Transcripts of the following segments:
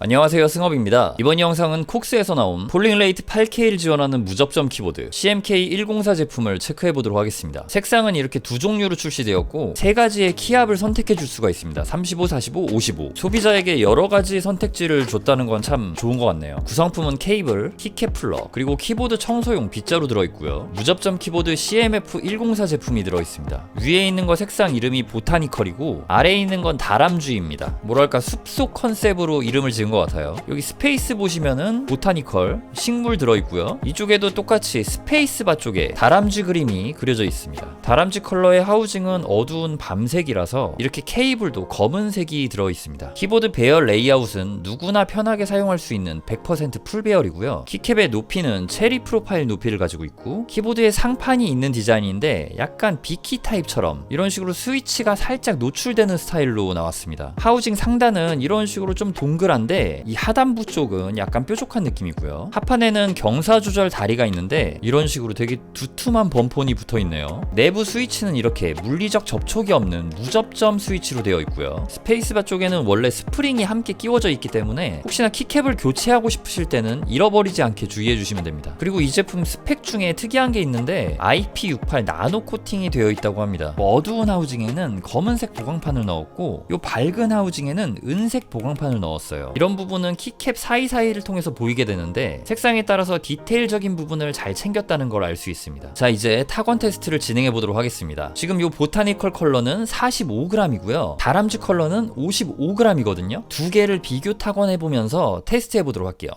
안녕하세요, 승업입니다. 이번 영상은 콕스에서 나온 폴링레이트 8K를 지원하는 무접점 키보드 CMK104 제품을 체크해보도록 하겠습니다. 색상은 이렇게 두 종류로 출시되었고 세 가지의 키압을 선택해줄 수가 있습니다. 35, 45, 55. 소비자에게 여러 가지 선택지를 줬다는 건 참 좋은 것 같네요. 구성품은 케이블, 키캡 플러, 그리고 키보드 청소용 빗자루 들어있고요. 무접점 키보드 CMF104 제품이 들어있습니다. 위에 있는 거 색상 이름이 보타니컬이고 아래에 있는 건 다람쥐입니다. 뭐랄까 숲속 컨셉으로 이름을 지은 것 같아요. 여기 스페이스 보시면은 보타니컬 식물 들어있고요. 이쪽에도 똑같이 스페이스바 쪽에 다람쥐 그림이 그려져 있습니다. 다람쥐 컬러의 하우징은 어두운 밤색이라서 이렇게 케이블도 검은색이 들어있습니다. 키보드 배열 레이아웃은 누구나 편하게 사용할 수 있는 100% 풀 배열이고요. 키캡의 높이는 체리 프로파일 높이를 가지고 있고 키보드에 상판이 있는 디자인인데 약간 비키 타입처럼 이런 식으로 스위치가 살짝 노출되는 스타일로 나왔습니다. 하우징 상단은 이런 식으로 좀 동그란데 이 하단부 쪽은 약간 뾰족한 느낌이고요. 하판에는 경사 조절 다리가 있는데 이런 식으로 되게 두툼한 범폰이 붙어있네요. 내부 스위치는 이렇게 물리적 접촉이 없는 무접점 스위치로 되어 있고요. 스페이스바 쪽에는 원래 스프링이 함께 끼워져 있기 때문에 혹시나 키캡을 교체하고 싶으실 때는 잃어버리지 않게 주의해 주시면 됩니다. 그리고 이 제품 스펙 중에 특이한 게 있는데 IP68 나노 코팅이 되어 있다고 합니다. 어두운 하우징에는 검은색 보강판을 넣었고 요 밝은 하우징에는 은색 보강판을 넣었어요. 이런 부분은 키캡 사이사이를 통해서 보이게 되는데 색상에 따라서 디테일적인 부분을 잘 챙겼다는 걸 알 수 있습니다. 자, 이제 타건 테스트를 진행해 보도록 하겠습니다. 지금 요 보타니컬 컬러는 45g이고요. 다람쥐 컬러는 55g이거든요. 두 개를 비교 타건해 보면서 테스트해 보도록 할게요.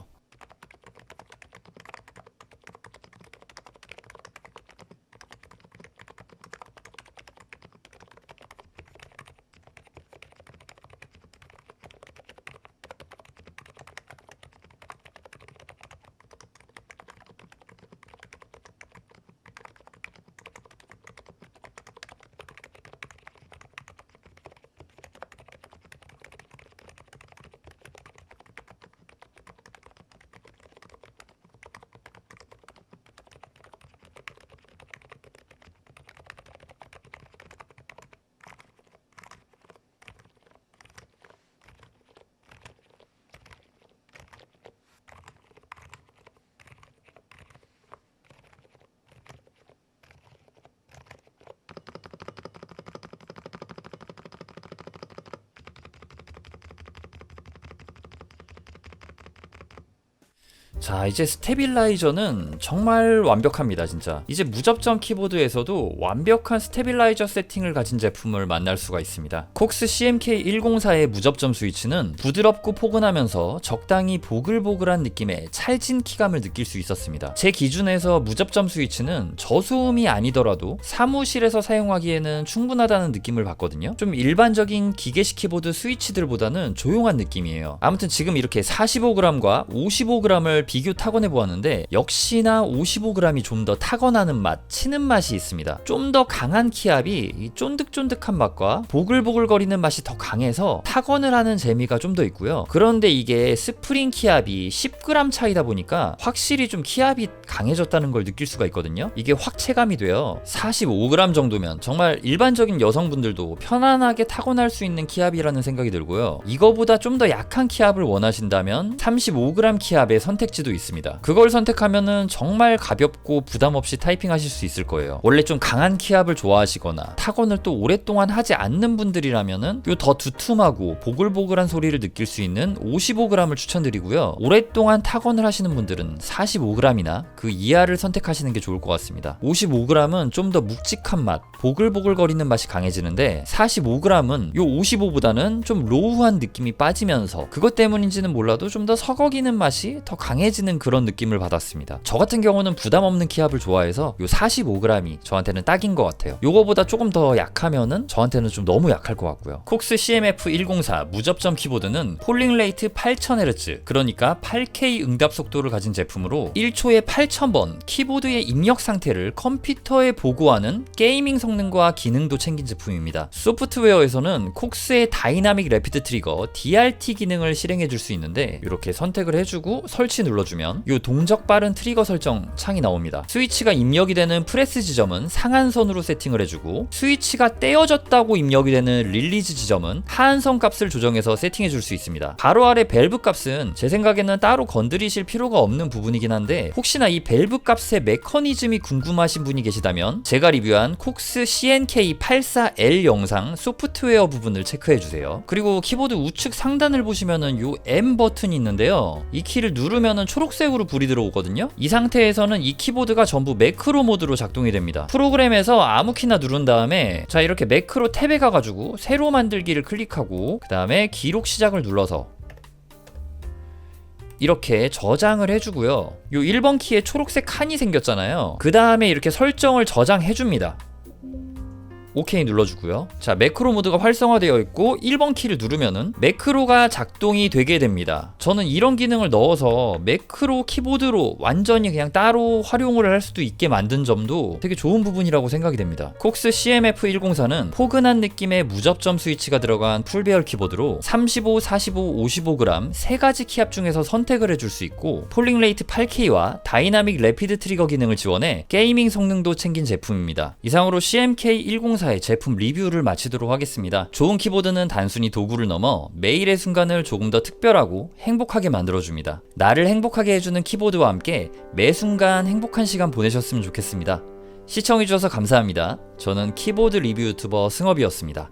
자, 이제 스테빌라이저는 정말 완벽합니다. 진짜 이제 무접점 키보드에서도 완벽한 스테빌라이저 세팅을 가진 제품을 만날 수가 있습니다. 콕스 CMK104의 무접점 스위치는 부드럽고 포근하면서 적당히 보글보글한 느낌의 찰진 키감을 느낄 수 있었습니다. 제 기준에서 무접점 스위치는 저소음이 아니더라도 사무실에서 사용하기에는 충분하다는 느낌을 받거든요. 좀 일반적인 기계식 키보드 스위치들보다는 조용한 느낌이에요. 아무튼 지금 이렇게 45g과 55g을 비교 타건해 보았는데 역시나 55g이 좀 더 타건하는 맛, 치는 맛이 있습니다. 좀 더 강한 키압이 이 쫀득쫀득한 맛과 보글보글거리는 맛이 더 강해서 타건을 하는 재미가 좀 더 있고요. 그런데 이게 스프링 키압이 10g 차이다 보니까 확실히 좀 키압이 강해졌다는 걸 느낄 수가 있거든요. 이게 확 체감이 돼요. 45g 정도면 정말 일반적인 여성분들도 편안하게 타건할 수 있는 키압이라는 생각이 들고요. 이거보다 좀 더 약한 키압을 원하신다면 35g 키압의 선택지도 있습니다. 그걸 선택하면은 정말 가볍고 부담 없이 타이핑 하실 수 있을 거예요. 원래 좀 강한 키압을 좋아하시거나 타건을 또 오랫동안 하지 않는 분들이라면은 요 더 두툼하고 보글보글한 소리를 느낄 수 있는 55g을 추천드리고요. 오랫동안 타건을 하시는 분들은 45g이나 그 이하를 선택하시는 게 좋을 것 같습니다. 55g은 좀 더 묵직한 맛, 보글보글거리는 맛이 강해지는데 45g은 요 55보다는 좀 로우한 느낌이 빠지면서 그것 때문인지는 몰라도 좀 더 서걱이는 맛이 더 강해지는 그런 느낌을 받았습니다. 저 같은 경우는 부담 없는 키압을 좋아해서 요 45g이 저한테는 딱인 것 같아요. 요거보다 조금 더 약하면은 저한테는 좀 너무 약할 것 같고요. 콕스 CMF104 무접점 키보드는 폴링레이트 8000Hz, 그러니까 8K 응답 속도를 가진 제품으로 1초에 8000번 키보드의 입력 상태를 컴퓨터에 보고하는 게이밍 성능과 기능도 챙긴 제품입니다. 소프트웨어에서는 콕스의 다이나믹 래피드 트리거 DRT 기능을 실행해 줄 수 있는데 이렇게 선택을 해주고 설치 눌러주면 요 동적 빠른 트리거 설정 창이 나옵니다. 스위치가 입력이 되는 프레스 지점은 상한선으로 세팅을 해주고 스위치가 떼어졌다고 입력이 되는 릴리즈 지점은 하한선 값을 조정해서 세팅해 줄 수 있습니다. 바로 아래 밸브 값은 제 생각에는 따로 건드리실 필요가 없는 부분이긴 한데 혹시나 이 밸브 값의 메커니즘이 궁금하신 분이 계시다면 제가 리뷰한 콕스 CNK84L 영상 소프트웨어 부분을 체크해 주세요. 그리고 키보드 우측 상단을 보시면은 요 M 버튼이 있는데요. 이 키를 누르면은 초록색으로 불이 들어오거든요. 이 상태에서는 이 키보드가 전부 매크로 모드로 작동이 됩니다. 프로그램에서 아무 키나 누른 다음에 자 이렇게 매크로 탭에 가가지고 새로 만들기를 클릭하고 그 다음에 기록 시작을 눌러서 이렇게 저장을 해주고요. 요 1번 키에 초록색 칸이 생겼잖아요. 그 다음에 이렇게 설정을 저장해줍니다. OK 눌러주고요. 자, 매크로 모드가 활성화되어 있고 1번 키를 누르면은 매크로가 작동이 되게 됩니다. 저는 이런 기능을 넣어서 매크로 키보드로 완전히 그냥 따로 활용을 할 수도 있게 만든 점도 되게 좋은 부분이라고 생각이 됩니다. 콕스 CMF104는 포근한 느낌의 무접점 스위치가 들어간 풀배열 키보드로 35, 45, 55g 세 가지 키압 중에서 선택을 해줄 수 있고 폴링 레이트 8K와 다이나믹 래피드 트리거 기능을 지원해 게이밍 성능도 챙긴 제품입니다. 이상으로 CMK104의 제품 리뷰를 마치도록 하겠습니다. 좋은 키보드는 단순히 도구를 넘어 매일의 순간을 조금 더 특별하고 행복하게 만들어줍니다. 나를 행복하게 해주는 키보드와 함께 매 순간 행복한 시간 보내셨으면 좋겠습니다. 시청해주셔서 감사합니다. 저는 키보드 리뷰 유튜버 승업이었습니다.